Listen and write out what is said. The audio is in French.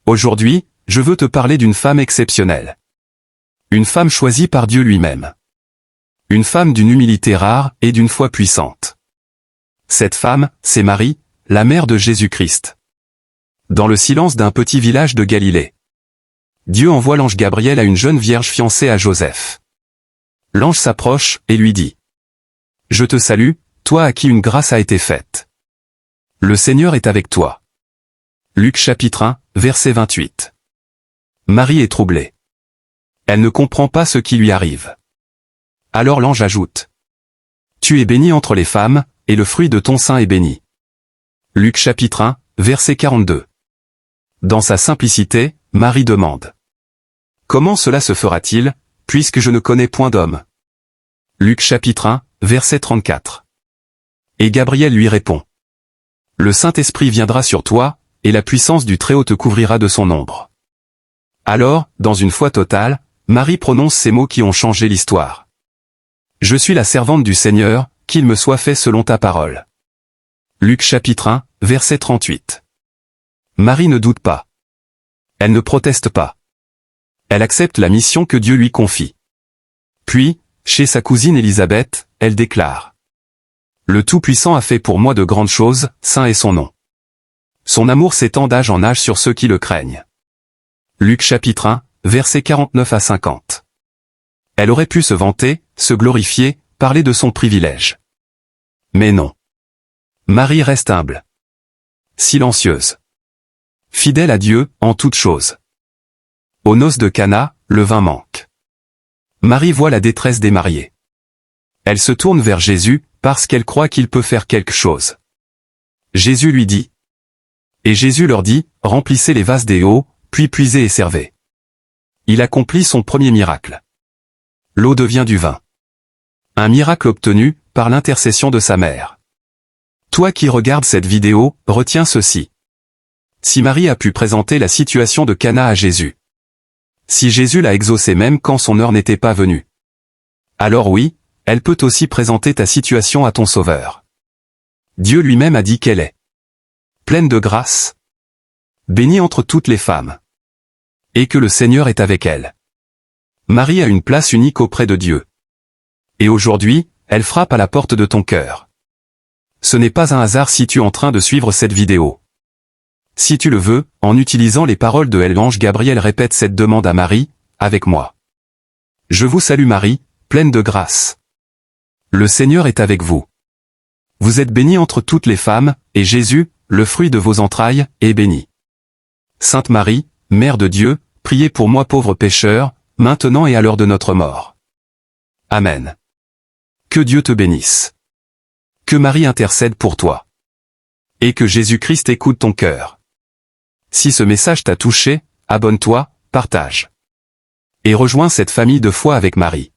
Aujourd'hui, je veux te parler d'une femme exceptionnelle. Une femme choisie par Dieu lui-même. Une femme d'une humilité rare et d'une foi puissante. Cette femme, c'est Marie, la mère de Jésus-Christ. Dans le silence d'un petit village de Galilée, Dieu envoie l'ange Gabriel à une jeune vierge fiancée à Joseph. L'ange s'approche et lui dit : « Je te salue, toi à qui une grâce a été faite. Le Seigneur est avec toi. » Luc chapitre 1, verset 28. Marie est troublée. Elle ne comprend pas ce qui lui arrive. Alors l'ange ajoute : « Tu es bénie entre les femmes, et le fruit de ton sein est béni. » Luc chapitre 1, verset 42. Dans sa simplicité, Marie demande : « Comment cela se fera-t-il, puisque je ne connais point d'homme ?» Luc chapitre 1, verset 34. Et Gabriel lui répond : « Le Saint-Esprit viendra sur toi, et la puissance du Très-Haut te couvrira de son ombre. » Alors, dans une foi totale, Marie prononce ces mots qui ont changé l'histoire. « Je suis la servante du Seigneur, qu'il me soit fait selon ta parole. » Luc chapitre 1, verset 38. Marie ne doute pas. Elle ne proteste pas. Elle accepte la mission que Dieu lui confie. Puis, chez sa cousine Élisabeth, elle déclare : « Le Tout-Puissant a fait pour moi de grandes choses, saint est son nom. Son amour s'étend d'âge en âge sur ceux qui le craignent. » Luc chapitre 1, versets 49 à 50. Elle aurait pu se vanter, se glorifier, parler de son privilège. Mais non. Marie reste humble. Silencieuse. Fidèle à Dieu, en toutes choses. Aux noces de Cana, le vin manque. Marie voit la détresse des mariés. Elle se tourne vers Jésus, parce qu'elle croit qu'il peut faire quelque chose. Jésus lui dit. Et Jésus leur dit : « Remplissez les vases des hauts, puis puisez et servez. » Il accomplit son premier miracle. L'eau devient du vin. Un miracle obtenu, par l'intercession de sa mère. Toi qui regardes cette vidéo, retiens ceci. Si Marie a pu présenter la situation de Cana à Jésus, si Jésus l'a exaucé même quand son heure n'était pas venue, alors oui, elle peut aussi présenter ta situation à ton Sauveur. Dieu lui-même a dit qu'elle est pleine de grâce, bénie entre toutes les femmes, et que le Seigneur est avec elle. Marie a une place unique auprès de Dieu. Et aujourd'hui, elle frappe à la porte de ton cœur. Ce n'est pas un hasard si tu es en train de suivre cette vidéo. Si tu le veux, en utilisant les paroles de l'ange Gabriel, répète cette demande à Marie, avec moi. Je vous salue Marie, pleine de grâce. Le Seigneur est avec vous. Vous êtes bénie entre toutes les femmes, et Jésus, le fruit de vos entrailles, est béni. Sainte Marie, Mère de Dieu, priez pour moi pauvre pécheur, maintenant et à l'heure de notre mort. Amen. Que Dieu te bénisse. Que Marie intercède pour toi. Et que Jésus-Christ écoute ton cœur. Si ce message t'a touché, abonne-toi, partage. Et rejoins cette famille de foi avec Marie.